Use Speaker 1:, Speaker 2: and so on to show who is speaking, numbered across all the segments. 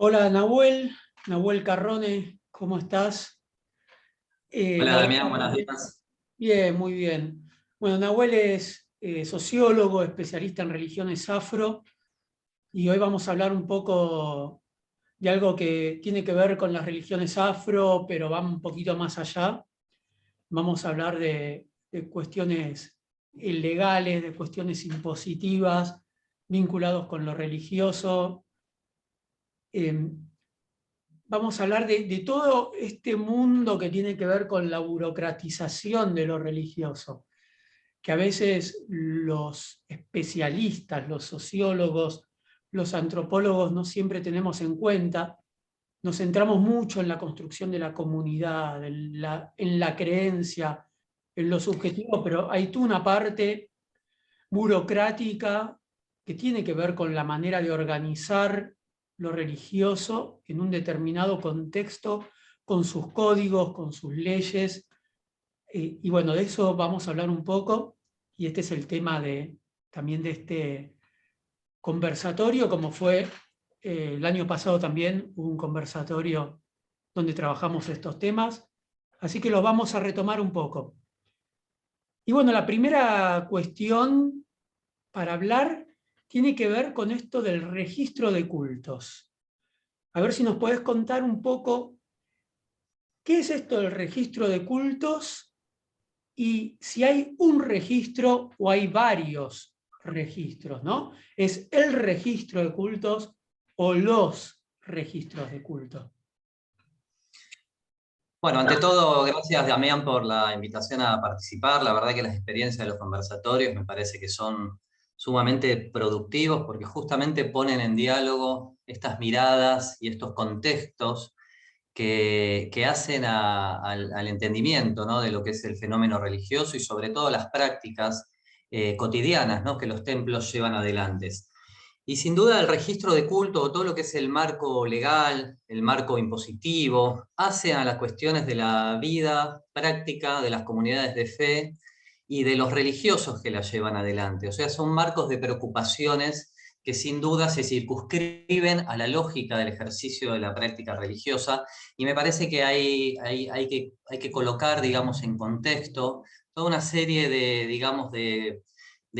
Speaker 1: Hola Nahuel, Nahuel Carrone, ¿cómo estás?
Speaker 2: Hola
Speaker 1: Nahuel,
Speaker 2: Damián, buenos días.
Speaker 1: bien, muy bien. Bueno, Nahuel es sociólogo, especialista en religiones afro, y hoy vamos a hablar un poco de algo que tiene que ver con las religiones afro, pero va un poquito más allá. Vamos a hablar de cuestiones legales, de cuestiones impositivas, vinculados con lo religioso. Eh, Vamos a hablar de todo este mundo que tiene que ver con la burocratización de lo religioso, que a veces los especialistas, los sociólogos, los antropólogos no siempre tenemos en cuenta. Nos centramos mucho en la construcción de la comunidad, en la creencia, en lo subjetivo, pero hay toda una parte burocrática que tiene que ver con la manera de organizar lo religioso en un determinado contexto, con sus códigos, con sus leyes. Y bueno, de eso vamos a hablar un poco, y este es el tema también de este conversatorio, como fue el año pasado también hubo un conversatorio donde trabajamos estos temas, así que los vamos a retomar un poco. Y bueno, la primera cuestión para hablar tiene que ver con esto del registro de cultos. A ver si nos podés contar un poco qué es esto del registro de cultos y si hay un registro o hay varios registros, ¿no? ¿Es el registro de cultos o los registros de cultos?
Speaker 2: Bueno, ante todo, gracias Damián por la invitación a participar. La verdad que las experiencias de los conversatorios me parece que son sumamente productivos porque justamente ponen en diálogo estas miradas y estos contextos que hacen al entendimiento, ¿no?, de lo que es el fenómeno religioso y sobre todo las prácticas cotidianas, ¿no?, que los templos llevan adelante. Y sin duda el registro de culto o todo lo que es el marco legal, el marco impositivo, hace a las cuestiones de la vida práctica de las comunidades de fe y de los religiosos que la llevan adelante. O sea, son marcos de preocupaciones que sin duda se circunscriben a la lógica del ejercicio de la práctica religiosa, y me parece que hay que colocar, digamos, en contexto toda una serie de, digamos, de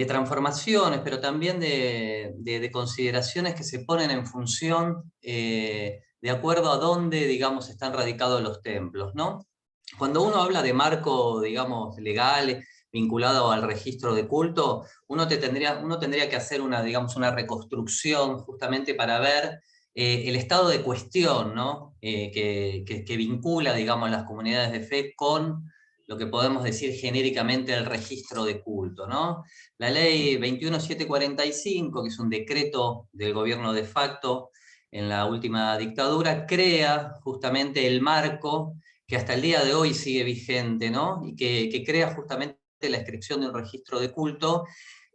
Speaker 2: transformaciones, pero también de consideraciones que se ponen en función de acuerdo a dónde, digamos, están radicados los templos, ¿no? Cuando uno habla de marco, digamos, legal vinculado al registro de culto, uno tendría que hacer una, digamos, una reconstrucción justamente para ver el estado de cuestión, ¿no?, que vincula, digamos, las comunidades de fe con lo que podemos decir genéricamente el registro de culto, ¿no? La ley 21745, que es un decreto del gobierno de facto en la última dictadura, crea justamente el marco que hasta el día de hoy sigue vigente, ¿no? Y que crea justamente la inscripción de un registro de culto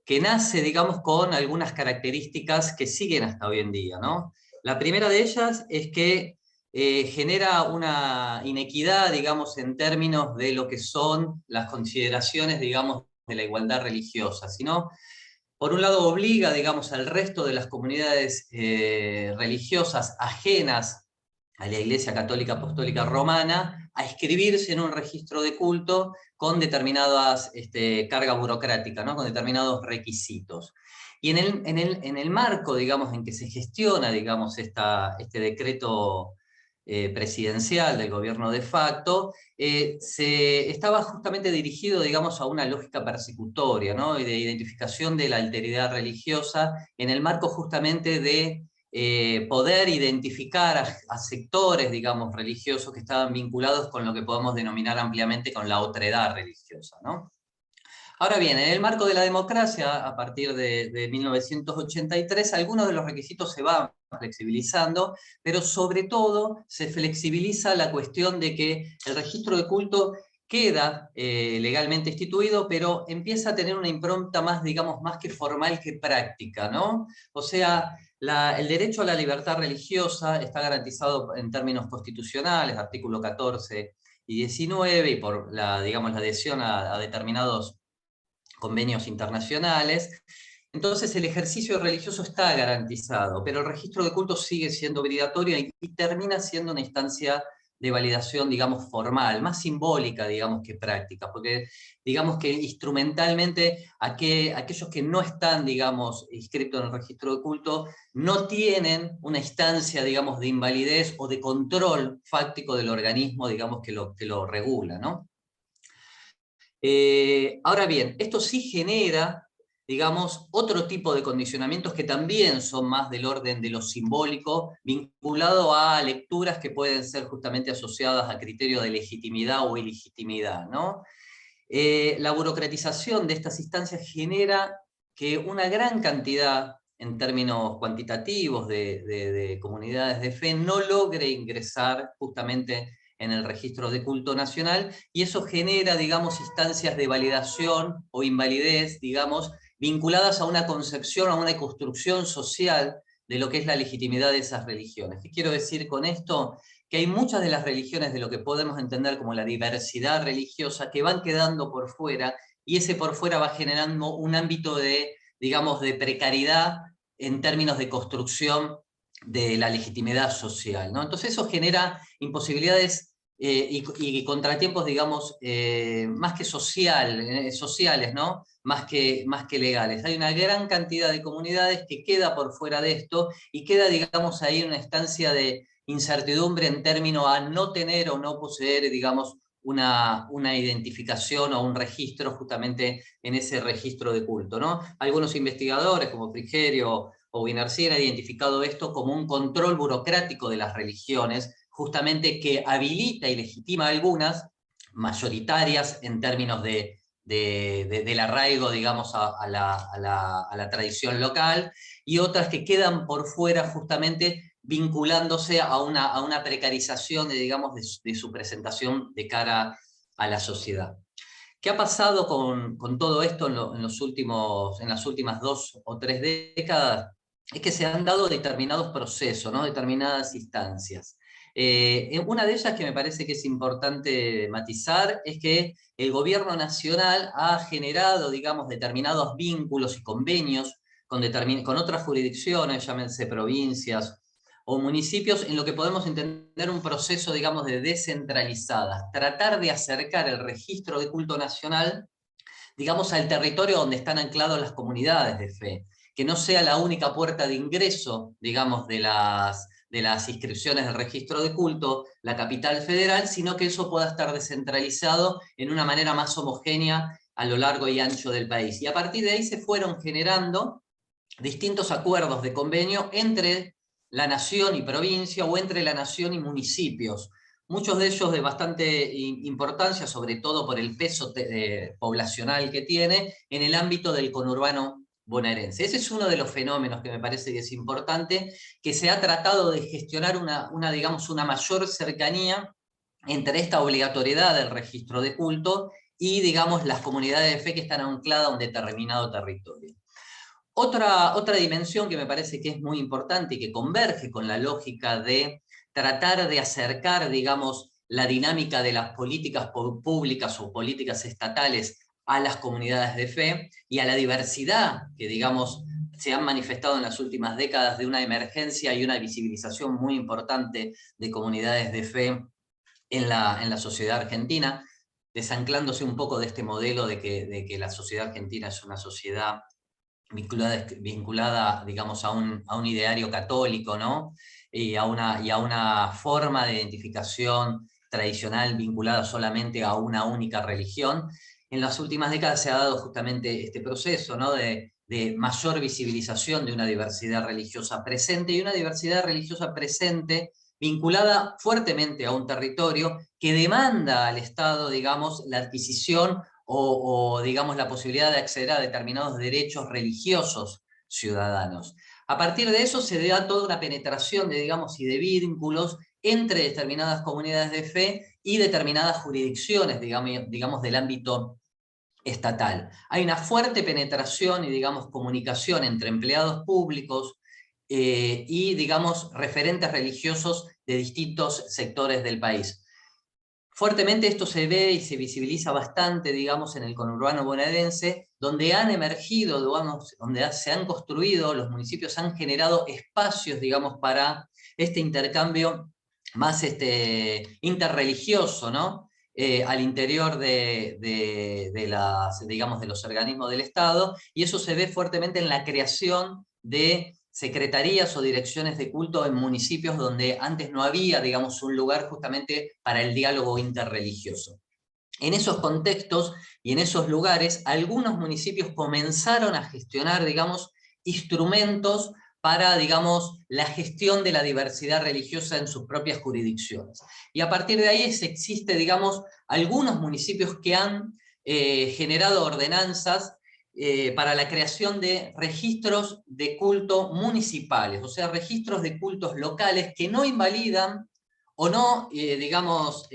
Speaker 2: que nace, digamos, con algunas características que siguen hasta hoy en día, ¿no? La primera de ellas es que genera una inequidad, digamos, en términos de lo que son las consideraciones, digamos, de la igualdad religiosa, sino, por un lado, obliga, digamos, al resto de las comunidades religiosas ajenas a la Iglesia Católica Apostólica Romana a inscribirse en un registro de culto con determinadas carga burocrática, ¿no?, con determinados requisitos. Y en el marco, digamos, en que se gestiona, digamos, este decreto presidencial del gobierno de facto, se estaba justamente dirigido, digamos, a una lógica persecutoria, ¿no?, y de identificación de la alteridad religiosa en el marco justamente de poder identificar a sectores, digamos, religiosos que estaban vinculados con lo que podemos denominar ampliamente con la otredad religiosa, ¿no? Ahora bien, en el marco de la democracia, a partir de 1983, algunos de los requisitos se van flexibilizando, pero sobre todo se flexibiliza la cuestión de que el registro de culto queda legalmente instituido, pero empieza a tener una impronta más, digamos, más que formal que práctica, ¿no? O sea, el derecho a la libertad religiosa está garantizado en términos constitucionales, artículo 14 y 19, y por la, digamos, la adhesión a determinados convenios internacionales. Entonces el ejercicio religioso está garantizado, pero el registro de cultos sigue siendo obligatorio y termina siendo una instancia de validación, digamos, formal, más simbólica, digamos, que práctica, porque digamos que instrumentalmente aquellos que no están, digamos, inscritos en el registro de culto no tienen una instancia, digamos, de invalidez o de control fáctico del organismo, digamos, que lo regula, ¿no? Ahora bien, esto sí genera, digamos, otro tipo de condicionamientos que también son más del orden de lo simbólico, vinculado a lecturas que pueden ser justamente asociadas a criterios de legitimidad o ilegitimidad, ¿no? La burocratización de estas instancias genera que una gran cantidad, en términos cuantitativos, de comunidades de fe no logre ingresar justamente en el registro de culto nacional, y eso genera, digamos, instancias de validación o invalidez, digamos, vinculadas a una concepción, a una construcción social de lo que es la legitimidad de esas religiones. ¿Qué quiero decir con esto? Que hay muchas de las religiones de lo que podemos entender como la diversidad religiosa que van quedando por fuera, y ese por fuera va generando un ámbito de, digamos, de precariedad en términos de construcción de la legitimidad social, ¿no? Entonces eso genera imposibilidades y contratiempos, digamos, más que sociales, ¿no? Más que legales. Hay una gran cantidad de comunidades que queda por fuera de esto y queda, digamos, ahí en una instancia de incertidumbre en términos a no tener o no poseer, digamos, una identificación o un registro justamente en ese registro de culto, ¿no? Algunos investigadores, como Frigerio o Guinarcí, han identificado esto como un control burocrático de las religiones, justamente que habilita y legitima algunas, mayoritarias en términos del arraigo, digamos, a la tradición local, y otras que quedan por fuera justamente vinculándose a una precarización digamos, de su presentación de cara a la sociedad. ¿Qué ha pasado con todo esto en las últimas 2 o 3 décadas? Es que se han dado determinados procesos, ¿no? Determinadas instancias. Una de ellas que me parece que es importante matizar es que el gobierno nacional ha generado, digamos, determinados vínculos y convenios con otras jurisdicciones, llámense provincias o municipios, en lo que podemos entender un proceso, digamos, de descentralizadas, tratar de acercar el registro de culto nacional, digamos, al territorio donde están ancladas las comunidades de fe, que no sea la única puerta de ingreso, digamos, de las inscripciones del registro de culto, la capital federal, sino que eso pueda estar descentralizado en una manera más homogénea a lo largo y ancho del país. Y a partir de ahí se fueron generando distintos acuerdos de convenio entre la nación y provincia o entre la nación y municipios. Muchos de ellos de bastante importancia, sobre todo por el peso poblacional que tiene en el ámbito del conurbano bonaerense. Ese es uno de los fenómenos que me parece que es importante, que se ha tratado de gestionar digamos, una mayor cercanía entre esta obligatoriedad del registro de culto y, digamos, las comunidades de fe que están ancladas a un determinado territorio. Otra dimensión que me parece que es muy importante y que converge con la lógica de tratar de acercar, digamos, la dinámica de las políticas públicas o políticas estatales a las comunidades de fe y a la diversidad que, digamos, se han manifestado en las últimas décadas de una emergencia y una visibilización muy importante de comunidades de fe en la sociedad argentina, desanclándose un poco de este modelo de que la sociedad argentina es una sociedad vinculada, digamos, a un ideario católico, ¿no? Y a una forma de identificación tradicional vinculada solamente a una única religión. En las últimas décadas se ha dado justamente este proceso, ¿no? de mayor visibilización de una diversidad religiosa presente, y una diversidad religiosa presente vinculada fuertemente a un territorio que demanda al Estado, digamos, la adquisición digamos, la posibilidad de acceder a determinados derechos religiosos ciudadanos. A partir de eso se da toda una penetración digamos, y de vínculos entre determinadas comunidades de fe y determinadas jurisdicciones, digamos, del ámbito estatal. Hay una fuerte penetración y, digamos, comunicación entre empleados públicos y, digamos, referentes religiosos de distintos sectores del país. Fuertemente esto se ve y se visibiliza bastante, digamos, en el conurbano bonaerense, donde han emergido, digamos, donde se han construido, los municipios han generado espacios, digamos, para este intercambio más interreligioso, ¿no? Al interior digamos, de los organismos del Estado, y eso se ve fuertemente en la creación de secretarías o direcciones de culto en municipios donde antes no había, digamos, un lugar justamente para el diálogo interreligioso. En esos contextos y en esos lugares, algunos municipios comenzaron a gestionar, digamos, instrumentos para, digamos, la gestión de la diversidad religiosa en sus propias jurisdicciones. Y a partir de ahí existe, digamos, algunos municipios que han generado ordenanzas para la creación de registros de culto municipales, o sea, registros de cultos locales que no invalidan o no, digamos,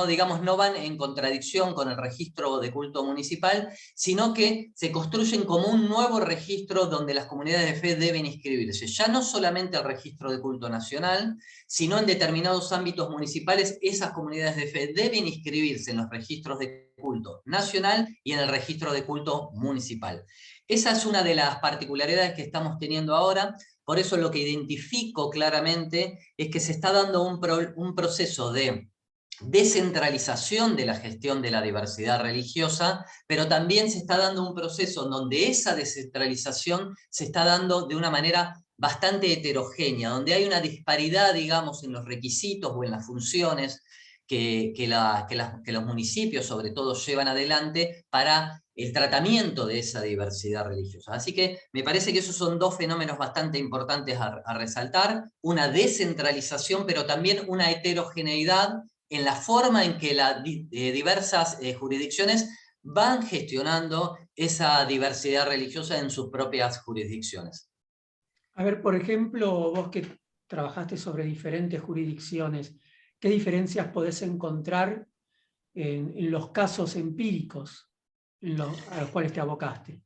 Speaker 2: digamos, no van en contradicción con el registro de culto municipal, sino que se construyen como un nuevo registro donde las comunidades de fe deben inscribirse. Ya no solamente el registro de culto nacional, sino en determinados ámbitos municipales, esas comunidades de fe deben inscribirse en los registros de culto nacional y en el registro de culto municipal. Esa es una de las particularidades que estamos teniendo ahora. Por eso lo que identifico claramente es que se está dando un proceso de descentralización de la gestión de la diversidad religiosa, pero también se está dando un proceso en donde esa descentralización se está dando de una manera bastante heterogénea, donde hay una disparidad, digamos, en los requisitos o en las funciones que los municipios, sobre todo, llevan adelante para el tratamiento de esa diversidad religiosa. Así que me parece que esos son dos fenómenos bastante importantes a resaltar, una descentralización, pero también una heterogeneidad en la forma en que las diversas jurisdicciones van gestionando esa diversidad religiosa en sus propias jurisdicciones.
Speaker 1: A ver, por ejemplo, vos que trabajaste sobre diferentes jurisdicciones, ¿qué diferencias podés encontrar en los casos empíricos a los cuales te abocaste?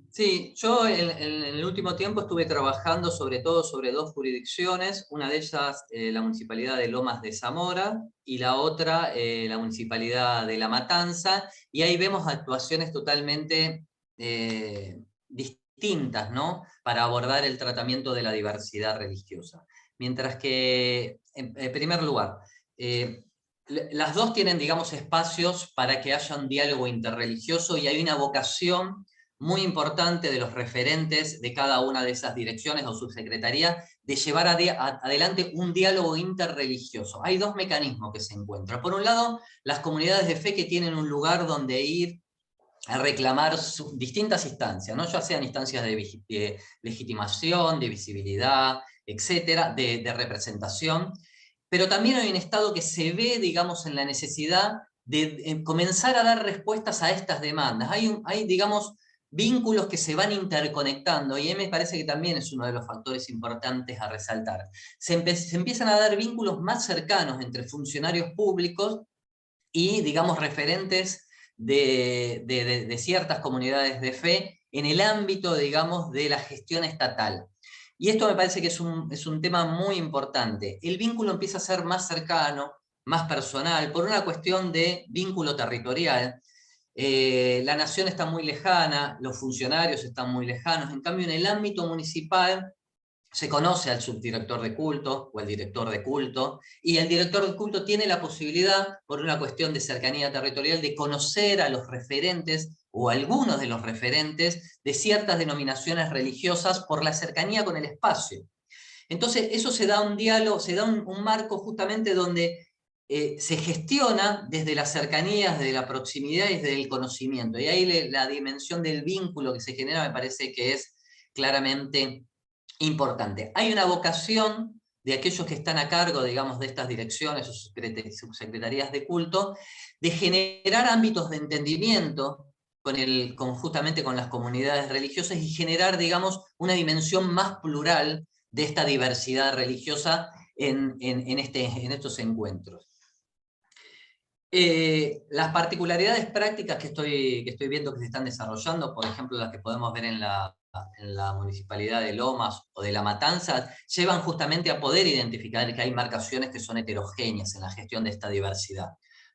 Speaker 2: Sí, yo en el último tiempo estuve trabajando sobre todo sobre dos jurisdicciones, una de ellas la Municipalidad de Lomas de Zamora y la otra la Municipalidad de La Matanza, y ahí vemos actuaciones totalmente distintas, ¿no? Para abordar el tratamiento de la diversidad religiosa. Mientras que, en primer lugar, las dos tienen, digamos, espacios para que haya un diálogo interreligioso y hay una vocación muy importante de los referentes de cada una de esas direcciones o subsecretarías de llevar adelante un diálogo interreligioso. Hay dos mecanismos que se encuentran. Por un lado, las comunidades de fe que tienen un lugar donde ir a reclamar distintas instancias, ¿no? Ya sean instancias de legitimación, de visibilidad, etcétera, de representación, pero también hay un Estado que se ve, digamos, en la necesidad de comenzar a dar respuestas a estas demandas. Hay, digamos, vínculos que se van interconectando, y a mí me parece que también es uno de los factores importantes a resaltar. Se empiezan a dar vínculos más cercanos entre funcionarios públicos y, digamos, referentes de ciertas comunidades de fe en el ámbito, digamos, de la gestión estatal. Y esto me parece que es un tema muy importante. El vínculo empieza a ser más cercano, más personal, por una cuestión de vínculo territorial. La nación está muy lejana, los funcionarios están muy lejanos, en cambio en el ámbito municipal se conoce al subdirector de culto o al director de culto, y el director de culto tiene la posibilidad, por una cuestión de cercanía territorial, de conocer a los referentes o algunos de los referentes de ciertas denominaciones religiosas por la cercanía con el espacio. Entonces eso se da un diálogo, se da un marco justamente donde se gestiona desde las cercanías, desde la proximidad y desde el conocimiento. Y ahí la dimensión del vínculo que se genera me parece que es claramente importante. Hay una vocación de aquellos que están a cargo, digamos, de estas direcciones o subsecretarías de culto, de generar ámbitos de entendimiento justamente con las comunidades religiosas y generar, digamos, una dimensión más plural de esta diversidad religiosa en estos encuentros. Las particularidades prácticas que estoy viendo que se están desarrollando, por ejemplo, las que podemos ver en la Municipalidad de Lomas o de La Matanza, llevan justamente a poder identificar que hay marcaciones que son heterogéneas en la gestión de esta diversidad.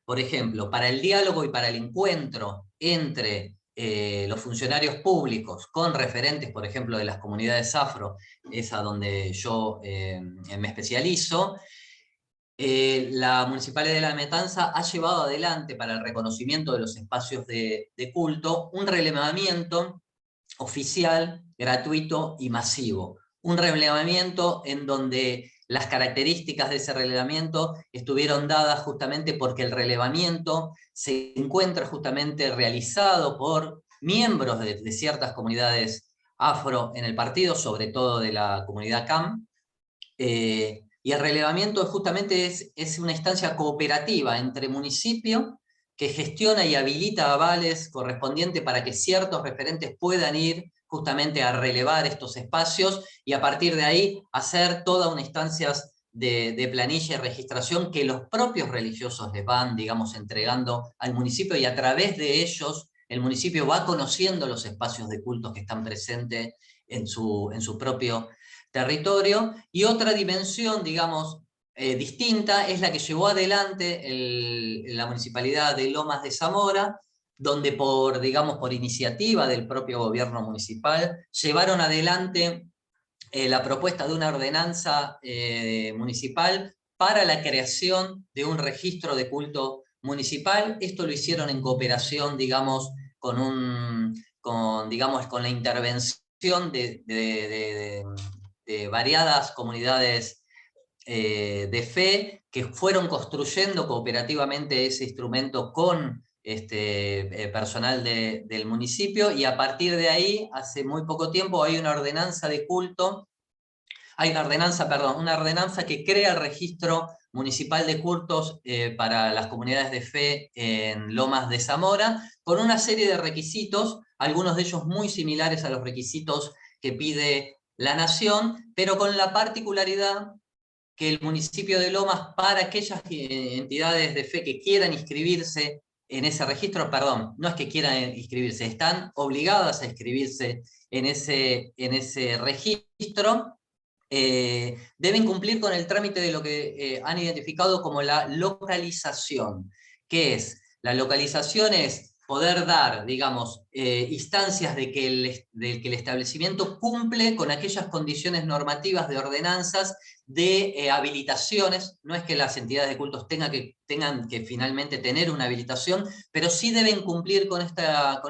Speaker 2: por ejemplo, para el diálogo y para el encuentro entre los funcionarios públicos con referentes, por ejemplo, de las comunidades afro, es a donde yo me especializo, la Municipalidad de La Matanza ha llevado adelante para el reconocimiento de los espacios de culto un relevamiento oficial, gratuito y masivo. Un relevamiento en donde las características de ese relevamiento estuvieron dadas justamente porque el relevamiento se encuentra justamente realizado por miembros de ciertas comunidades afro en el partido, sobre todo de la comunidad CAM, y el relevamiento justamente es una instancia cooperativa entre municipio que gestiona y habilita avales correspondientes para que ciertos referentes puedan ir justamente a relevar estos espacios y a partir de ahí hacer toda una instancia de planilla y registración que los propios religiosos les van, digamos, entregando al municipio y a través de ellos el municipio va conociendo los espacios de cultos que están presentes en su propio territorio, y otra dimensión, digamos, distinta es la que llevó adelante la Municipalidad de Lomas de Zamora, donde digamos, por iniciativa del propio gobierno municipal, llevaron adelante la propuesta de una ordenanza municipal para la creación de un registro de culto municipal. Esto lo hicieron en cooperación, digamos, digamos, con la intervención de variadas comunidades de fe que fueron construyendo cooperativamente ese instrumento con personal del municipio, y a partir de ahí, hace muy poco tiempo, hay una ordenanza de culto, una ordenanza que crea el registro municipal de cultos para las comunidades de fe en Lomas de Zamora, con una serie de requisitos, algunos de ellos muy similares a los requisitos que pide la Nación, pero con la particularidad que el municipio de Lomas, para aquellas entidades de fe que quieran inscribirse en ese registro, perdón, no es que quieran inscribirse, están obligadas a inscribirse en ese registro, deben cumplir con el trámite de lo que han identificado como la localización. ¿Qué es? La localización es poder dar, digamos, instancias de que el establecimiento cumple con aquellas condiciones normativas de ordenanzas de habilitaciones. No es que las entidades de cultos tengan que finalmente tener una habilitación, pero sí deben cumplir con esta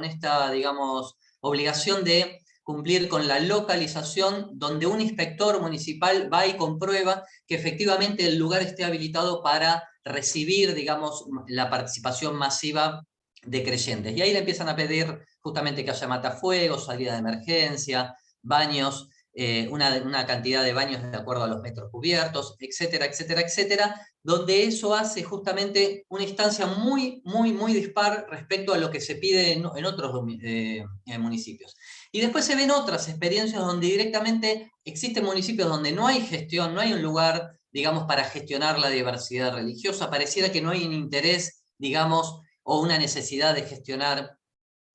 Speaker 2: digamos, obligación de cumplir con la localización, donde un inspector municipal va y comprueba que efectivamente el lugar esté habilitado para recibir, digamos, la participación masiva de creyentes. Y ahí le empiezan a pedir justamente que haya matafuegos, salida de emergencia, baños, una cantidad de baños de acuerdo a los metros cubiertos, etcétera, etcétera, etcétera, donde eso hace justamente una instancia muy, muy, muy dispar respecto a lo que se pide en otros municipios. Y después se ven otras experiencias donde directamente existen municipios donde no hay gestión, no hay un lugar, digamos, para gestionar la diversidad religiosa, pareciera que no hay un interés, digamos, o una necesidad de gestionar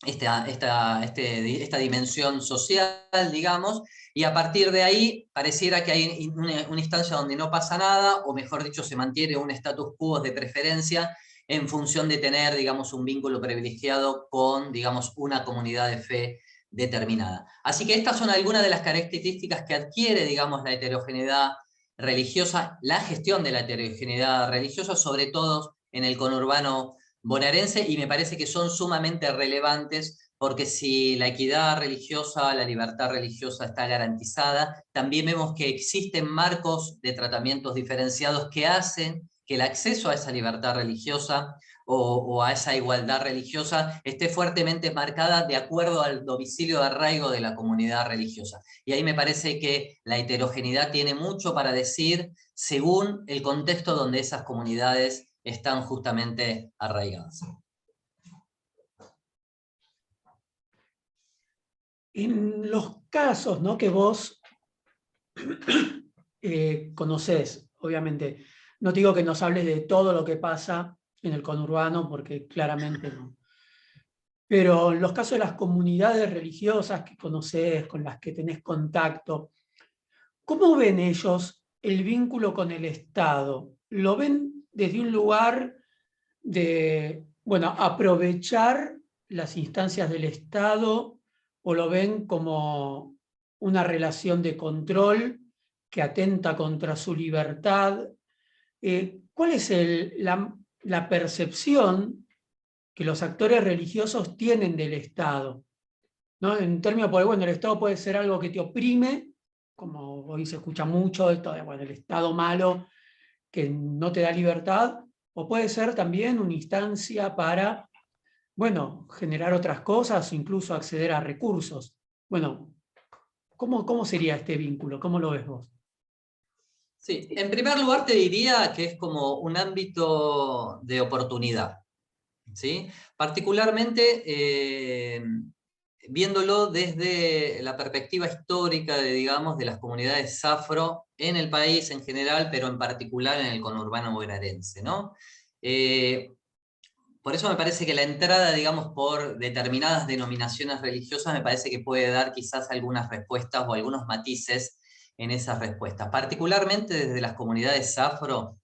Speaker 2: esta dimensión social, digamos, y a partir de ahí pareciera que hay una instancia donde no pasa nada, o mejor dicho, se mantiene un status quo de preferencia en función de tener, digamos, un vínculo privilegiado con, digamos, una comunidad de fe determinada. Así que estas son algunas de las características que adquiere, digamos, la heterogeneidad religiosa, la gestión de la heterogeneidad religiosa, sobre todo en el conurbano bonaerense, y me parece que son sumamente relevantes porque si la equidad religiosa, la libertad religiosa está garantizada, también vemos que existen marcos de tratamientos diferenciados que hacen que el acceso a esa libertad religiosa o a esa igualdad religiosa esté fuertemente marcada de acuerdo al domicilio de arraigo de la comunidad religiosa. Y ahí me parece que la heterogeneidad tiene mucho para decir según el contexto donde esas comunidades están justamente arraigadas.
Speaker 1: En los casos, ¿no?, que vos conocés, obviamente, no digo que nos hables de todo lo que pasa en el conurbano, porque claramente no. Pero en los casos de las comunidades religiosas que conocés, con las que tenés contacto, ¿cómo ven ellos el vínculo con el Estado? ¿Lo ven desde un lugar de, bueno, aprovechar las instancias del Estado, o lo ven como una relación de control que atenta contra su libertad? ¿Cuál es la percepción que los actores religiosos tienen del Estado? ¿No? En términos, porque bueno, el Estado puede ser algo que te oprime, como hoy se escucha mucho esto de, bueno, el Estado malo que no te da libertad, o puede ser también una instancia para, bueno, generar otras cosas, incluso acceder a recursos. Bueno, ¿cómo sería este vínculo? ¿Cómo lo ves vos?
Speaker 2: Sí, en primer lugar te diría que es como un ámbito de oportunidad, ¿sí? Particularmente viéndolo desde la perspectiva histórica de, digamos, de las comunidades afro en el país en general, pero en particular en el conurbano bonaerense, ¿no? Eh, por eso me parece que la entrada, digamos, por determinadas denominaciones religiosas me parece que puede dar quizás algunas respuestas o algunos matices en esas respuestas. Particularmente desde las comunidades afro,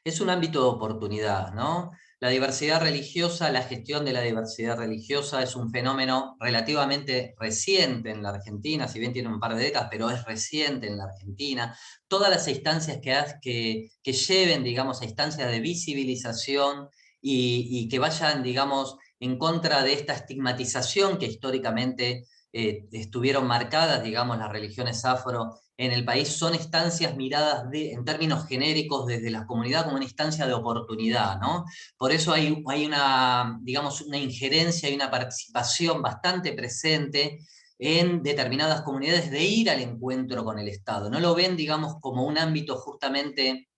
Speaker 2: es un ámbito de oportunidad, ¿no? La diversidad religiosa, la gestión de la diversidad religiosa es un fenómeno relativamente reciente en la Argentina, si bien tiene un par de décadas, pero es reciente en la Argentina. Todas las instancias que lleven, digamos, a instancias de visibilización y que vayan, digamos, en contra de esta estigmatización que históricamente estuvieron marcadas, digamos, las religiones afro en el país, son instancias miradas en términos genéricos desde la comunidad como una instancia de oportunidad, ¿no? Por eso hay una, digamos, una injerencia y una participación bastante presente en determinadas comunidades de ir al encuentro con el Estado. No lo ven, digamos, como un ámbito justamente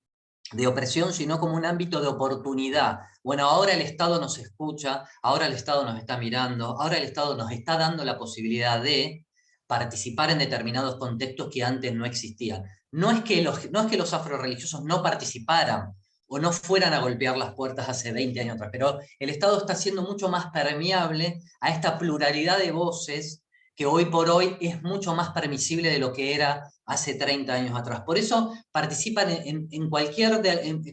Speaker 2: de opresión, sino como un ámbito de oportunidad. Bueno, ahora el Estado nos escucha, ahora el Estado nos está mirando, ahora el Estado nos está dando la posibilidad de participar en determinados contextos que antes no existían. No es que los afrorreligiosos no participaran o no fueran a golpear las puertas hace 20 años atrás, pero el Estado está siendo mucho más permeable a esta pluralidad de voces que hoy por hoy es mucho más permisible de lo que era hace 30 años atrás. Por eso participan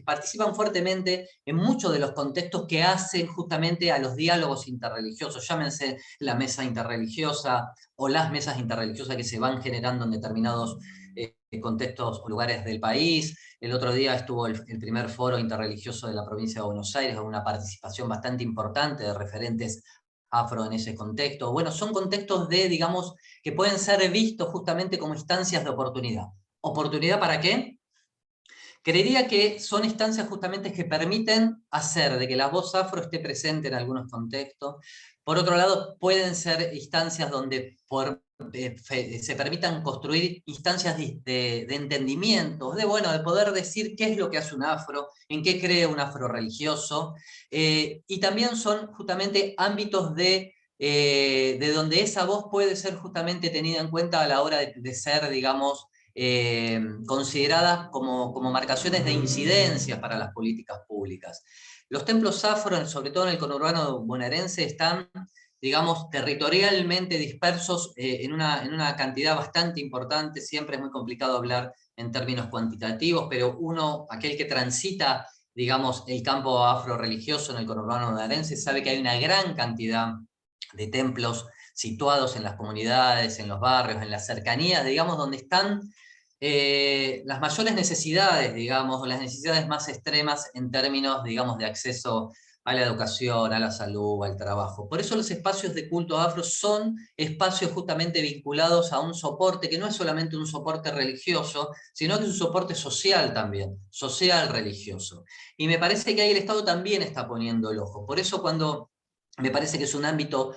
Speaker 2: participan fuertemente en muchos de los contextos que hacen justamente a los diálogos interreligiosos, llámense la mesa interreligiosa o las mesas interreligiosas que se van generando en determinados contextos o lugares del país. El otro día estuvo el primer foro interreligioso de la provincia de Buenos Aires, con una participación bastante importante de referentes afro en ese contexto. Bueno, son contextos de, digamos, que pueden ser vistos justamente como instancias de oportunidad. ¿Oportunidad para qué? Creería que son instancias justamente que permiten hacer de que la voz afro esté presente en algunos contextos. Por otro lado, pueden ser instancias donde se permitan construir instancias de entendimiento, bueno, de poder decir qué es lo que hace un afro, en qué cree un afro religioso, y también son justamente ámbitos de donde esa voz puede ser justamente tenida en cuenta a la hora de ser, digamos, consideradas como marcaciones de incidencia para las políticas públicas. Los templos afro, sobre todo en el conurbano bonaerense, están, digamos, territorialmente dispersos en una cantidad bastante importante. Siempre es muy complicado hablar en términos cuantitativos, pero aquel que transita, digamos, el campo afro-religioso en el conurbano bonaerense, sabe que hay una gran cantidad de templos situados en las comunidades, en los barrios, en las cercanías, digamos, donde están las mayores necesidades, digamos, o las necesidades más extremas en términos, digamos, de acceso a la educación, a la salud, al trabajo. Por eso los espacios de culto afro son espacios justamente vinculados a un soporte que no es solamente un soporte religioso, sino que es un soporte social también, social religioso. Y me parece que ahí el Estado también está poniendo el ojo. Por eso cuando me parece que es un ámbito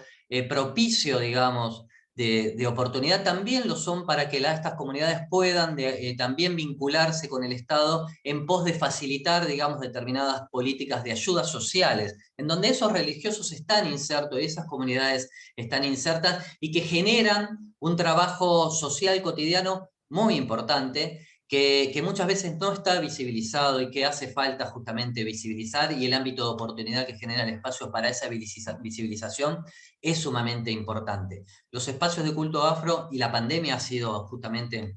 Speaker 2: propicio, digamos, de oportunidad, también lo son para que estas comunidades puedan también vincularse con el Estado en pos de facilitar, digamos, determinadas políticas de ayudas sociales, en donde esos religiosos están insertos, esas comunidades están insertas y que generan un trabajo social cotidiano muy importante que muchas veces no está visibilizado y que hace falta justamente visibilizar, y el ámbito de oportunidad que genera el espacio para esa visibilización es sumamente importante. Los espacios de culto afro, y la pandemia ha sido justamente,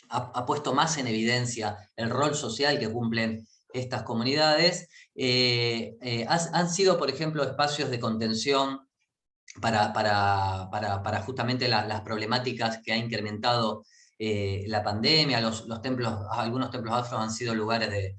Speaker 2: ha puesto más en evidencia el rol social que cumplen estas comunidades, han sido, por ejemplo, espacios de contención para justamente las problemáticas que ha incrementado la pandemia. Algunos templos afros han sido lugares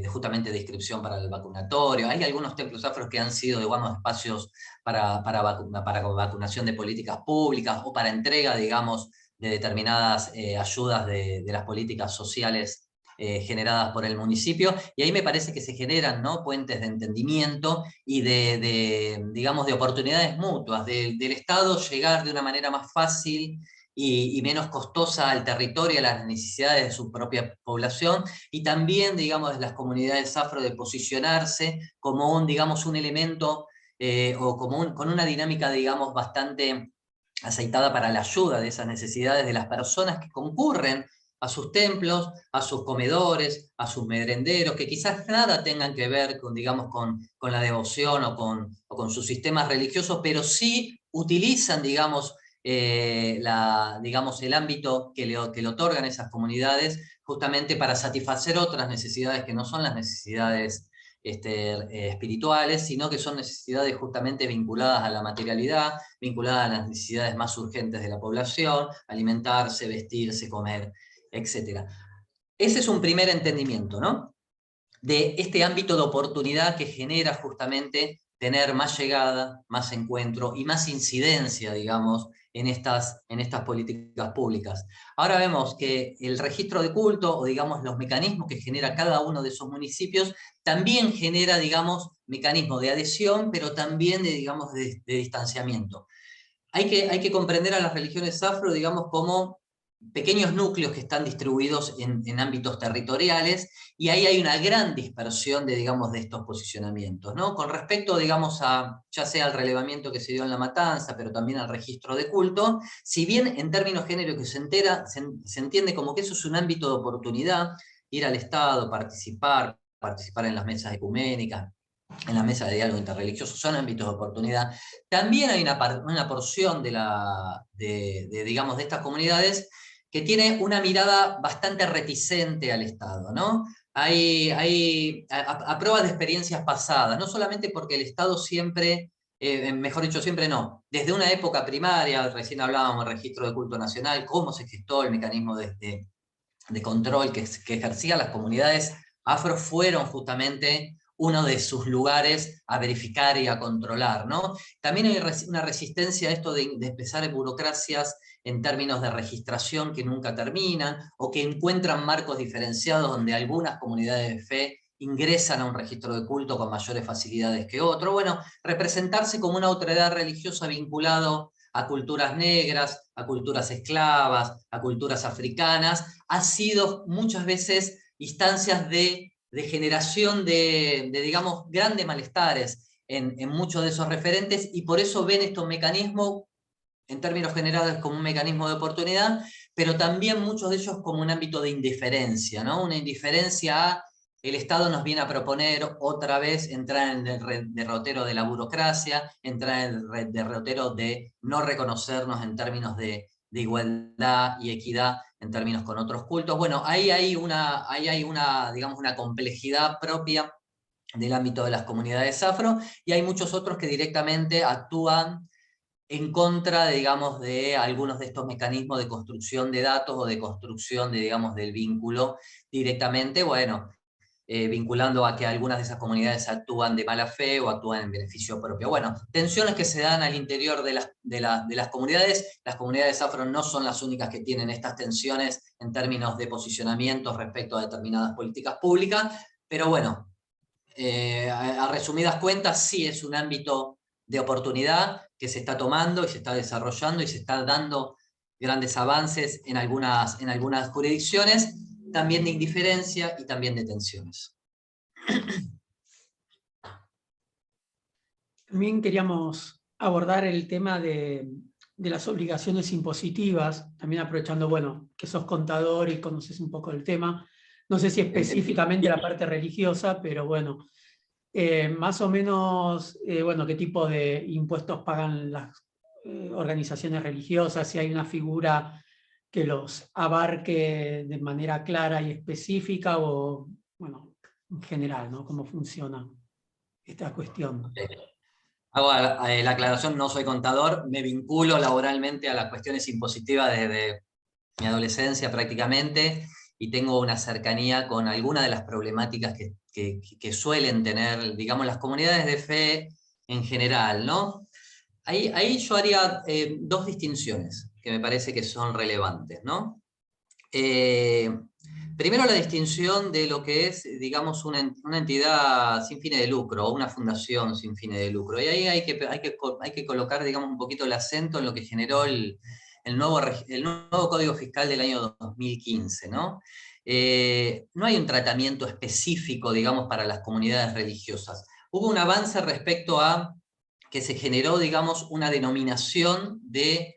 Speaker 2: justamente de inscripción para el vacunatorio. Hay algunos templos afros que han sido, digamos, espacios para vacunación de políticas públicas o para entrega, digamos, de determinadas ayudas de las políticas sociales generadas por el municipio, y ahí me parece que se generan, ¿no?, puentes de entendimiento y digamos, de oportunidades mutuas, del Estado llegar de una manera más fácil y menos costosa al territorio, a las necesidades de su propia población, y también, digamos, de las comunidades afro de posicionarse como digamos, un elemento o con una dinámica, digamos, bastante aceitada para la ayuda de esas necesidades de las personas que concurren a sus templos, a sus comedores, a sus merenderos, que quizás nada tengan que ver con, digamos, con la devoción o con sus sistemas religiosos, pero sí utilizan, digamos, digamos, el ámbito que le otorgan esas comunidades justamente para satisfacer otras necesidades que no son las necesidades espirituales, sino que son necesidades justamente vinculadas a la materialidad, vinculadas a las necesidades más urgentes de la población: alimentarse, vestirse, comer, etc. Ese es un primer entendimiento, ¿no?, de este ámbito de oportunidad que genera justamente tener más llegada, más encuentro y más incidencia, digamos, en estas políticas públicas. Ahora vemos que el registro de culto, o digamos los mecanismos que genera cada uno de esos municipios, también genera, digamos, mecanismos de adhesión, pero también digamos, de distanciamiento. Hay que comprender a las religiones afro, digamos, como pequeños núcleos que están distribuidos en ámbitos territoriales, y ahí hay una gran dispersión digamos, de estos posicionamientos, ¿no? Con respecto, digamos, ya sea al relevamiento que se dio en la matanza, pero también al registro de culto, si bien en términos genéricos se entiende como que eso es un ámbito de oportunidad, ir al Estado, participar en las mesas ecuménicas, en la mesa de diálogo interreligioso, son ámbitos de oportunidad. También hay una porción digamos, de estas comunidades que tiene una mirada bastante reticente al Estado, ¿no? A prueba de experiencias pasadas, no solamente porque el Estado siempre, mejor dicho, siempre no, desde una época primaria, recién hablábamos del registro de culto nacional, cómo se gestó el mecanismo de control que ejercían las comunidades afro, fueron justamente uno de sus lugares a verificar y a controlar, ¿no? También hay una resistencia a esto de empezar burocracias en términos de registración que nunca terminan, o que encuentran marcos diferenciados donde algunas comunidades de fe ingresan a un registro de culto con mayores facilidades que otros. Bueno, representarse como una otredad religiosa vinculado a culturas negras, a culturas esclavas, a culturas africanas, ha sido muchas veces instancias de generación digamos, grandes malestares en muchos de esos referentes, y por eso ven estos mecanismos, en términos generales, como un mecanismo de oportunidad, pero también muchos de ellos como un ámbito de indiferencia, ¿no? Una indiferencia a: el Estado nos viene a proponer otra vez entrar en el derrotero de la burocracia, entrar en el derrotero de no reconocernos en términos de igualdad y equidad en términos con otros cultos. Bueno, ahí hay digamos, una complejidad propia del ámbito de las comunidades afro, y hay muchos otros que directamente actúan en contra, digamos, de algunos de estos mecanismos de construcción de datos o de construcción digamos, del vínculo directamente, bueno, vinculando a que algunas de esas comunidades actúan de mala fe o actúan en beneficio propio. Bueno, tensiones que se dan al interior de las comunidades. Las comunidades afro no son las únicas que tienen estas tensiones en términos de posicionamientos respecto a determinadas políticas públicas, pero bueno, a resumidas cuentas, sí es un ámbito de oportunidad que se está tomando y se está desarrollando y se están dando grandes avances en algunas jurisdicciones, también de indiferencia y también de tensiones.
Speaker 1: También queríamos abordar el tema de las obligaciones impositivas, también aprovechando, bueno, que sos contador y conoces un poco el tema. No sé si específicamente la parte religiosa, pero bueno, más o menos, bueno, qué tipo de impuestos pagan las organizaciones religiosas, si hay una figura que los abarque de manera clara y específica, o, bueno, en general, ¿no? Cómo funciona esta cuestión.
Speaker 2: Hago la aclaración, no soy contador, me vinculo laboralmente a las cuestiones impositivas desde mi adolescencia prácticamente, y tengo una cercanía con algunas de las problemáticas que suelen tener, digamos, las comunidades de fe en general, ¿no? Ahí yo haría dos distinciones que me parece que son relevantes, ¿no? Primero, la distinción de lo que es, digamos, una entidad sin fines de lucro o una fundación sin fines de lucro. Y ahí hay que colocar, digamos, un poquito el acento en lo que generó el nuevo Código Fiscal del año 2015, ¿no? No hay un tratamiento específico, digamos, para las comunidades religiosas. Hubo un avance respecto a que se generó, digamos, una denominación de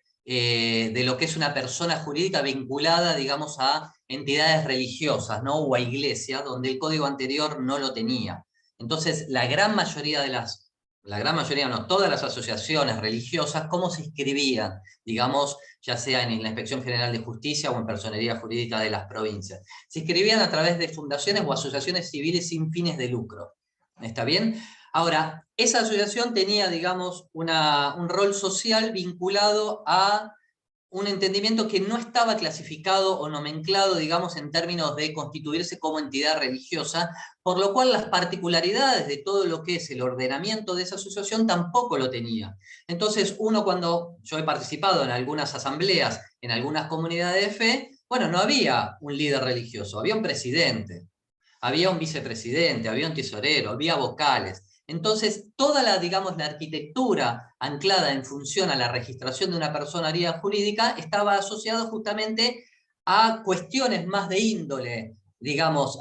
Speaker 2: lo que es una persona jurídica vinculada, digamos, a entidades religiosas, ¿no? O a iglesias, donde el código anterior no lo tenía. Entonces, la gran mayoría no, todas las asociaciones religiosas, ¿cómo se inscribían? Digamos, ya sea en la Inspección General de Justicia o en Personería Jurídica de las provincias. Se inscribían a través de fundaciones o asociaciones civiles sin fines de lucro. ¿Está bien? Ahora, esa asociación tenía, digamos, un rol social vinculado a un entendimiento que no estaba clasificado o nomenclado, digamos, en términos de constituirse como entidad religiosa, por lo cual las particularidades de todo lo que es el ordenamiento de esa asociación tampoco lo tenía. Entonces, cuando yo he participado en algunas asambleas, en algunas comunidades de fe, bueno, no había un líder religioso, había un presidente, había un vicepresidente, había un tesorero, había vocales. Entonces, toda digamos, la arquitectura anclada en función a la registración de una personería jurídica estaba asociada justamente a cuestiones más de índole, digamos,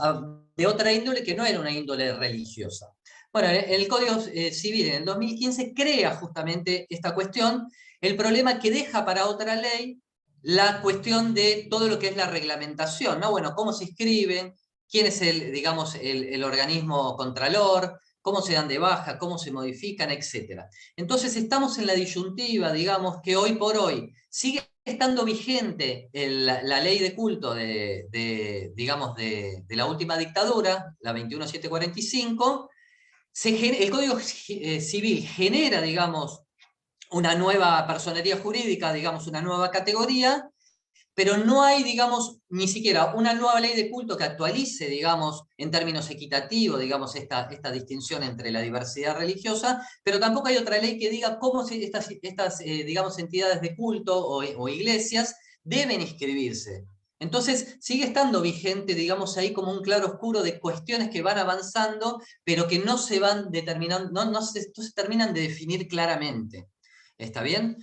Speaker 2: de otra índole que no era una índole religiosa. Bueno, el Código Civil en el 2015 crea justamente esta cuestión, el problema que deja para otra ley la cuestión de todo lo que es la reglamentación, ¿no? Bueno, cómo se inscriben, quién es digamos, el organismo contralor, cómo se dan de baja, cómo se modifican, etc. Entonces estamos en la disyuntiva, digamos, que hoy por hoy sigue estando vigente la ley de culto digamos, de la última dictadura, la 21745. El Código Civil genera, digamos, una nueva personería jurídica, digamos, una nueva categoría, pero no hay, digamos, ni siquiera una nueva ley de culto que actualice, digamos, en términos equitativos, digamos, esta distinción entre la diversidad religiosa, pero tampoco hay otra ley que diga cómo estas digamos, entidades de culto o iglesias deben inscribirse. Entonces, sigue estando vigente, digamos, ahí como un claro oscuro de cuestiones que van avanzando, pero que no se van determinando, no se terminan de definir claramente. ¿Está bien?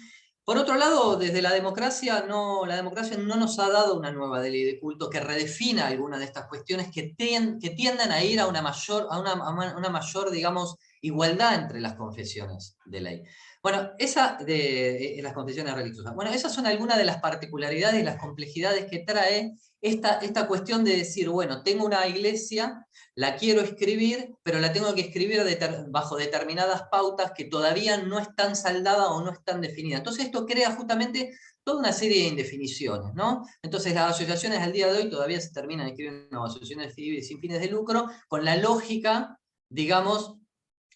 Speaker 2: Por otro lado, desde la democracia no nos ha dado una nueva ley de culto que redefina algunas de estas cuestiones que tiendan a ir a una mayor, digamos, igualdad entre las confesiones de ley. Bueno, las confesiones religiosas. Bueno, esas son algunas de las particularidades y las complejidades que trae esta cuestión de decir, bueno, tengo una iglesia, la quiero escribir, pero la tengo que escribir bajo determinadas pautas que todavía no están saldadas o no están definidas. Entonces esto crea justamente toda una serie de indefiniciones, ¿no? Entonces las asociaciones al día de hoy todavía se terminan escribiendo asociaciones civiles sin fines de lucro, con la lógica, digamos,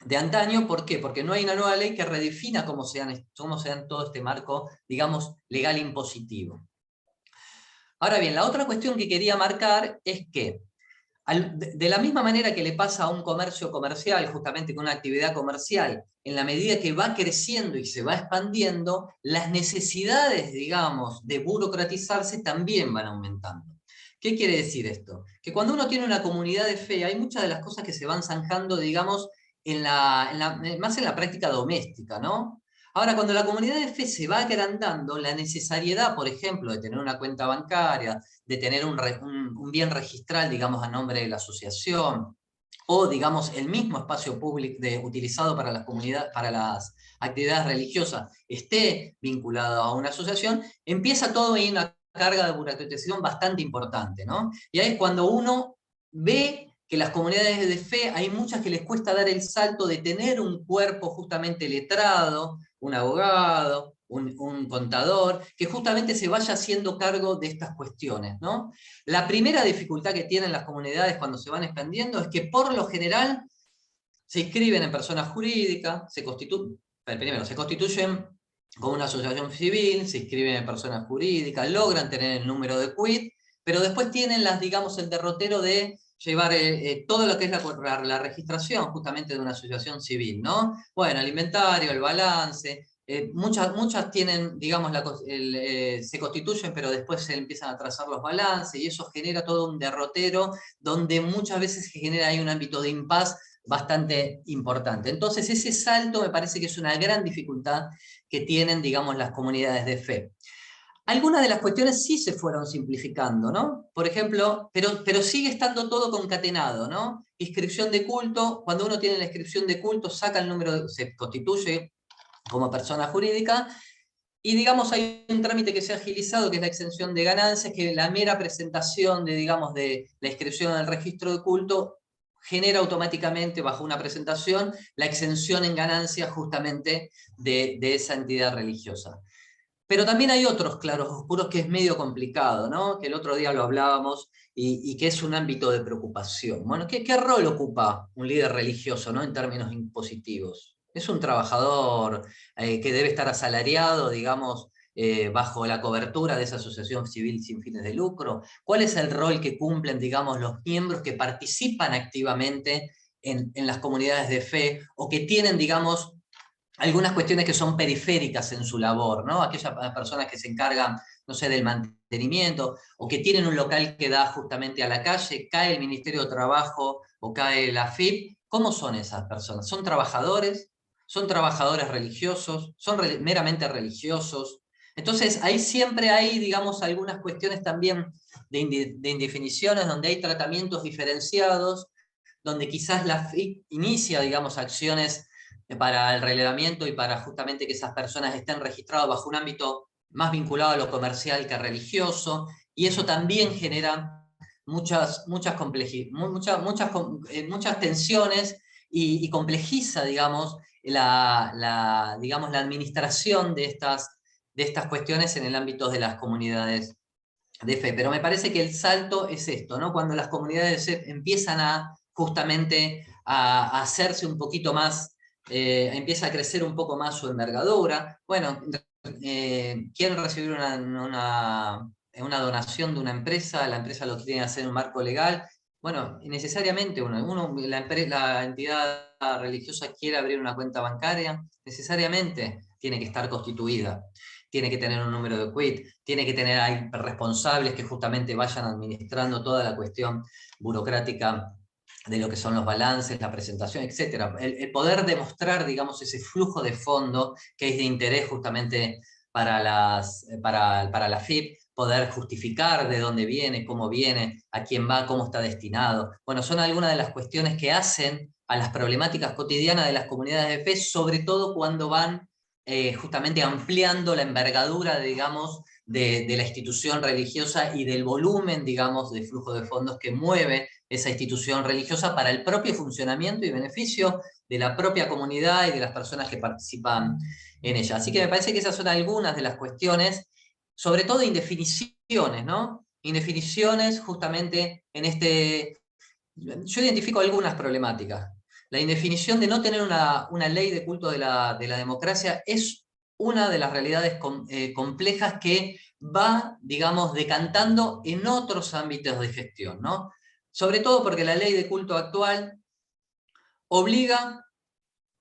Speaker 2: de antaño. ¿Por qué? Porque no hay una nueva ley que redefina cómo se dan todo este marco, digamos, legal impositivo. Ahora bien, la otra cuestión que quería marcar es que de la misma manera que le pasa a un comercio comercial, justamente con una actividad comercial, en la medida que va creciendo y se va expandiendo, las necesidades, digamos, de burocratizarse también van aumentando. ¿Qué quiere decir esto? Que cuando uno tiene una comunidad de fe, hay muchas de las cosas que se van zanjando, digamos, más en la práctica doméstica, ¿no? Ahora, cuando la comunidad de fe se va agrandando, la necesariedad, por ejemplo, de tener una cuenta bancaria, de tener un bien registral, digamos, a nombre de la asociación, o, digamos, el mismo espacio público utilizado para para las actividades religiosas esté vinculado a una asociación, empieza todo ahí una carga de burocratización bastante importante, ¿no? Y ahí es cuando uno ve que las comunidades de fe, hay muchas que les cuesta dar el salto de tener un cuerpo justamente letrado, un abogado, un contador, que justamente se vaya haciendo cargo de estas cuestiones, ¿no? La primera dificultad que tienen las comunidades cuando se van expandiendo es que por lo general se inscriben en persona jurídica, primero se constituyen como una asociación civil, se inscriben en persona jurídica, logran tener el número de quit, pero después tienen digamos, el derrotero de llevar todo lo que es la registración justamente de una asociación civil, ¿no? Bueno, el inventario, el balance, muchas tienen, digamos, se constituyen, pero después se empiezan a trazar los balances y eso genera todo un derrotero donde muchas veces se genera ahí un ámbito de impas bastante importante. Entonces, ese salto me parece que es una gran dificultad que tienen, digamos, las comunidades de fe. Algunas de las cuestiones sí se fueron simplificando, ¿no? Por ejemplo, pero sigue estando todo concatenado, ¿no? Inscripción de culto, cuando uno tiene la inscripción de culto, saca el número, se constituye como persona jurídica, y digamos hay un trámite que se ha agilizado, que es la exención de ganancias, que la mera presentación de, digamos, de la inscripción al registro de culto genera automáticamente, bajo una presentación, la exención en ganancias justamente de esa entidad religiosa. Pero también hay otros claros oscuros que es medio complicado, ¿no? Que el otro día lo hablábamos y que es un ámbito de preocupación. Bueno, ¿qué rol ocupa un líder religioso, ¿no? En términos impositivos? Es un trabajador que debe estar asalariado, digamos, bajo la cobertura de esa asociación civil sin fines de lucro. ¿Cuál es el rol que cumplen, digamos, los miembros que participan activamente en las comunidades de fe o que tienen, digamos, algunas cuestiones que son periféricas en su labor, ¿no? Aquellas personas que se encargan, no sé, del mantenimiento, o que tienen un local que da justamente a la calle, cae el Ministerio de Trabajo o cae la AFIP. ¿Cómo son esas personas? ¿Son trabajadores? ¿Son trabajadores religiosos? ¿Son meramente religiosos? Entonces, ahí siempre hay, digamos, algunas cuestiones también de indefiniciones, donde hay tratamientos diferenciados, donde quizás la AFIP inicia, digamos, acciones para el relevamiento y para justamente que esas personas estén registradas bajo un ámbito más vinculado a lo comercial que religioso, y eso también genera muchas tensiones y complejiza, digamos, digamos, la administración de estas cuestiones en el ámbito de las comunidades de fe. Pero me parece que el salto es esto, ¿no? Cuando las comunidades de fe empiezan justamente a hacerse un poquito más, empieza a crecer un poco más su envergadura. Bueno, quieren recibir una donación de una empresa, la empresa lo quiere hacer en un marco legal. Bueno, necesariamente la entidad religiosa quiere abrir una cuenta bancaria, necesariamente tiene que estar constituida, tiene que tener un número de quit, tiene que tener ahí responsables que justamente vayan administrando toda la cuestión burocrática de lo que son los balances, la presentación, etc. El poder demostrar, digamos, ese flujo de fondo que es de interés justamente para la FIP, poder justificar de dónde viene, cómo viene, a quién va, cómo está destinado. Bueno, son algunas de las cuestiones que hacen a las problemáticas cotidianas de las comunidades de fe, sobre todo cuando van justamente ampliando la envergadura, digamos, de la institución religiosa y del volumen, digamos, de flujo de fondos que mueve esa institución religiosa para el propio funcionamiento y beneficio de la propia comunidad y de las personas que participan en ella. Así que me parece que esas son algunas de las cuestiones, sobre todo indefiniciones, ¿no? Indefiniciones justamente en este... Yo identifico algunas problemáticas. La indefinición de no tener una ley de culto de la democracia es una de las realidades complejas que va, digamos, decantando en otros ámbitos de gestión, ¿no? Sobre todo porque la ley de culto actual obliga,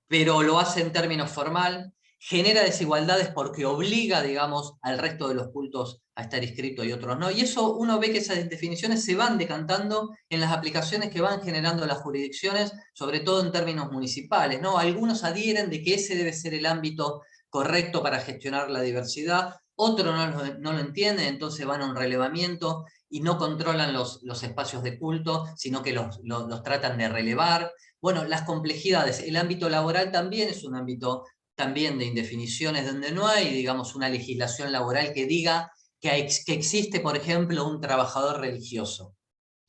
Speaker 2: pero lo hace en términos formal, genera desigualdades porque obliga, digamos, al resto de los cultos a estar inscritos y otros no. Y eso uno ve que esas definiciones se van decantando en las aplicaciones que van generando las jurisdicciones, sobre todo en términos municipales, ¿no? Algunos adhieren de que ese debe ser el ámbito correcto para gestionar la diversidad, otros no lo entienden, entonces van a un relevamiento y no controlan los espacios de culto, sino que los tratan de relevar. Bueno, las complejidades. El ámbito laboral también es un ámbito también de indefiniciones donde no hay, digamos, una legislación laboral que diga que existe, por ejemplo, un trabajador religioso.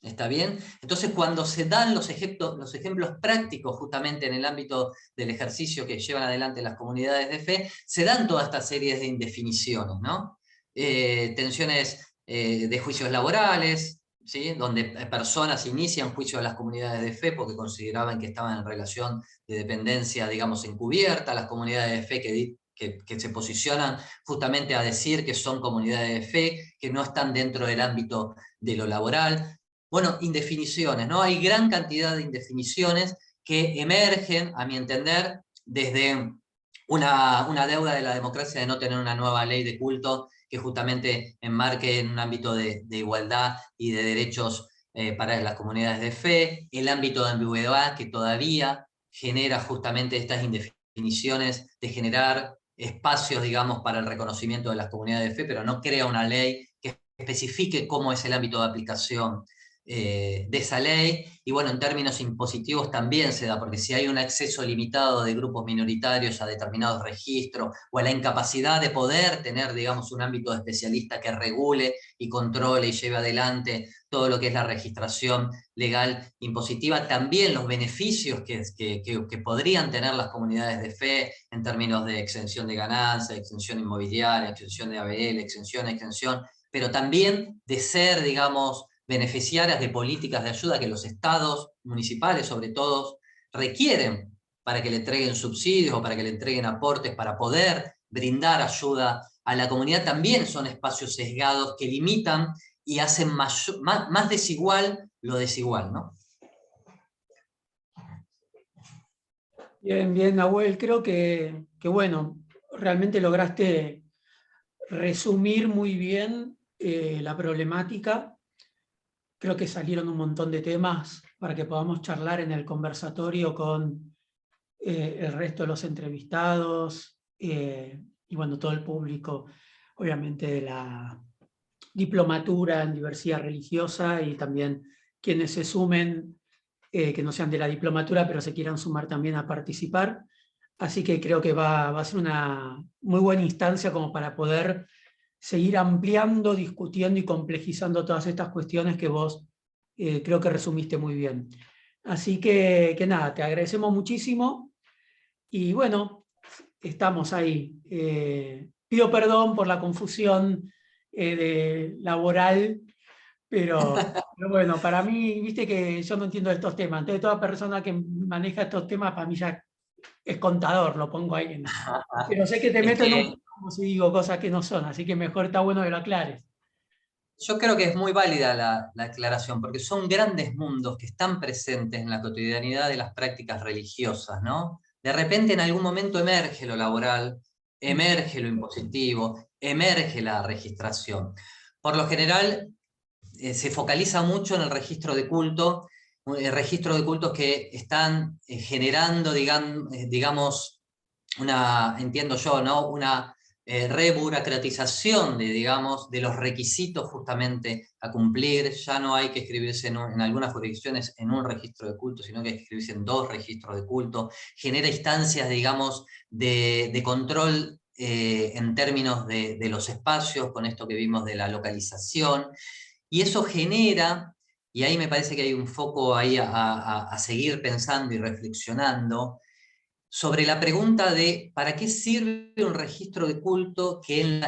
Speaker 2: ¿Está bien? Entonces, cuando se dan los ejemplos prácticos justamente en el ámbito del ejercicio que llevan adelante las comunidades de fe, se dan toda esta serie de indefiniciones, ¿no? Tensiones de juicios laborales, ¿sí? Donde personas inician juicios a las comunidades de fe porque consideraban que estaban en relación de dependencia, digamos, encubierta, las comunidades de fe que se posicionan justamente a decir que son comunidades de fe, que no están dentro del ámbito de lo laboral. Bueno, indefiniciones, ¿no? Hay gran cantidad de indefiniciones que emergen, a mi entender, desde una deuda de la democracia de no tener una nueva ley de culto que justamente enmarque en un ámbito de igualdad y de derechos para las comunidades de fe, el ámbito de ambigüedad que todavía genera justamente estas indefiniciones de generar espacios, digamos, para el reconocimiento de las comunidades de fe, pero no crea una ley que especifique cómo es el ámbito de aplicación de esa ley, y bueno, en términos impositivos también se da, porque si hay un acceso limitado de grupos minoritarios a determinados registros, o a la incapacidad de poder tener, digamos, un ámbito de especialista que regule y controle y lleve adelante todo lo que es la registración legal impositiva, también los beneficios que podrían tener las comunidades de fe en términos de exención de ganancias, exención inmobiliaria, exención de ABL, exención, pero también de ser, digamos, beneficiarias de políticas de ayuda que los estados municipales, sobre todo, requieren para que le entreguen subsidios o para que le entreguen aportes para poder brindar ayuda a la comunidad, también son espacios sesgados que limitan y hacen más desigual lo desigual, ¿no?
Speaker 1: Bien, bien, Nahuel, creo que bueno, realmente lograste resumir muy bien la problemática. Creo que salieron un montón de temas para que podamos charlar en el conversatorio con el resto de los entrevistados y bueno, todo el público, obviamente de la diplomatura en diversidad religiosa, y también quienes se sumen, que no sean de la diplomatura, pero se quieran sumar también a participar. Así que creo que va a ser una muy buena instancia como para poder seguir ampliando, discutiendo y complejizando todas estas cuestiones que vos creo que resumiste muy bien. Así que nada, te agradecemos muchísimo y bueno, estamos ahí. Pido perdón por la confusión laboral, pero bueno, para mí, viste que yo no entiendo estos temas. Entonces, toda persona que maneja estos temas, para mí ya es contador, lo pongo ahí. Pero sé que te
Speaker 2: Es
Speaker 1: meto en un
Speaker 2: que
Speaker 1: como si digo cosas que no son, así que mejor está bueno que lo aclares.
Speaker 2: yo creo que es muy válida la aclaración, porque son grandes mundos que están presentes en la cotidianidad de las prácticas religiosas, ¿no? De repente en algún momento emerge lo laboral, emerge lo impositivo, emerge la registración. Por lo general, se focaliza mucho en el registro de culto, registro de cultos que están generando, digamos, entiendo yo, ¿no? Una reburocratización digamos, de los requisitos justamente a cumplir. Ya no hay que escribirse en algunas jurisdicciones en un registro de culto, sino que hay que escribirse en 2 registros de culto. Genera instancias, digamos, de control en términos de los espacios, con esto que vimos de la localización. Y eso genera, y ahí me parece que hay un foco ahí a seguir pensando y reflexionando, sobre la pregunta de ¿para qué sirve un registro de culto que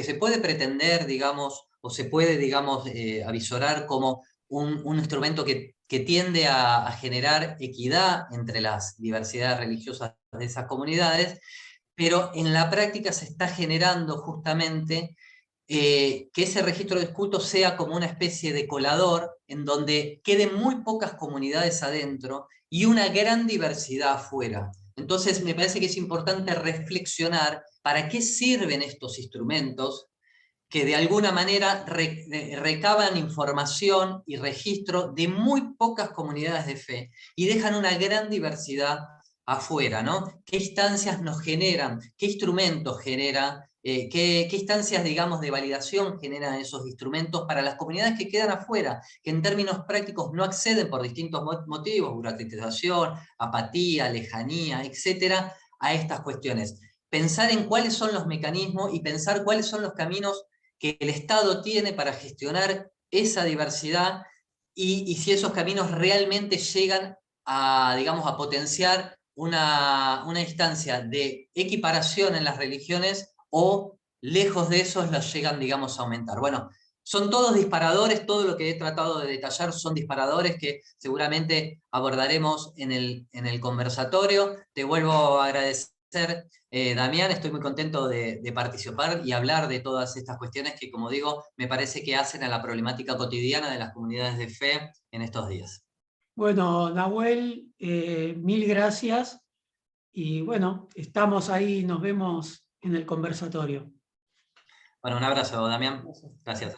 Speaker 2: se puede pretender, digamos, o se puede, digamos, avisorar como un instrumento que tiende a generar equidad entre las diversidades religiosas de esas comunidades, pero en la práctica se está generando justamente que ese registro de culto sea como una especie de colador en donde queden muy pocas comunidades adentro y una gran diversidad afuera? Entonces me parece que es importante reflexionar para qué sirven estos instrumentos que de alguna manera recaban información y registro de muy pocas comunidades de fe y dejan una gran diversidad afuera, ¿no? ¿Qué instancias nos generan? ¿Qué instrumentos genera? ¿Qué instancias, digamos, de validación generan esos instrumentos para las comunidades que quedan afuera, que en términos prácticos no acceden por distintos motivos, burocratización, apatía, lejanía, etcétera, a estas cuestiones? Pensar en cuáles son los mecanismos y pensar cuáles son los caminos que el Estado tiene para gestionar esa diversidad y si esos caminos realmente llegan a, digamos, a potenciar una instancia de equiparación en las religiones o lejos de esos las llegan, digamos, a aumentar. Bueno, son todos disparadores, todo lo que he tratado de detallar son disparadores que seguramente abordaremos en el conversatorio. Te vuelvo a agradecer, Damián, estoy muy contento de participar y hablar de todas estas cuestiones que, como digo, me parece que hacen a la problemática cotidiana de las comunidades de fe en estos días.
Speaker 1: Bueno, Nahuel, mil gracias y bueno, estamos ahí, nos vemos en el conversatorio.
Speaker 2: Bueno, un abrazo, Damián. Gracias.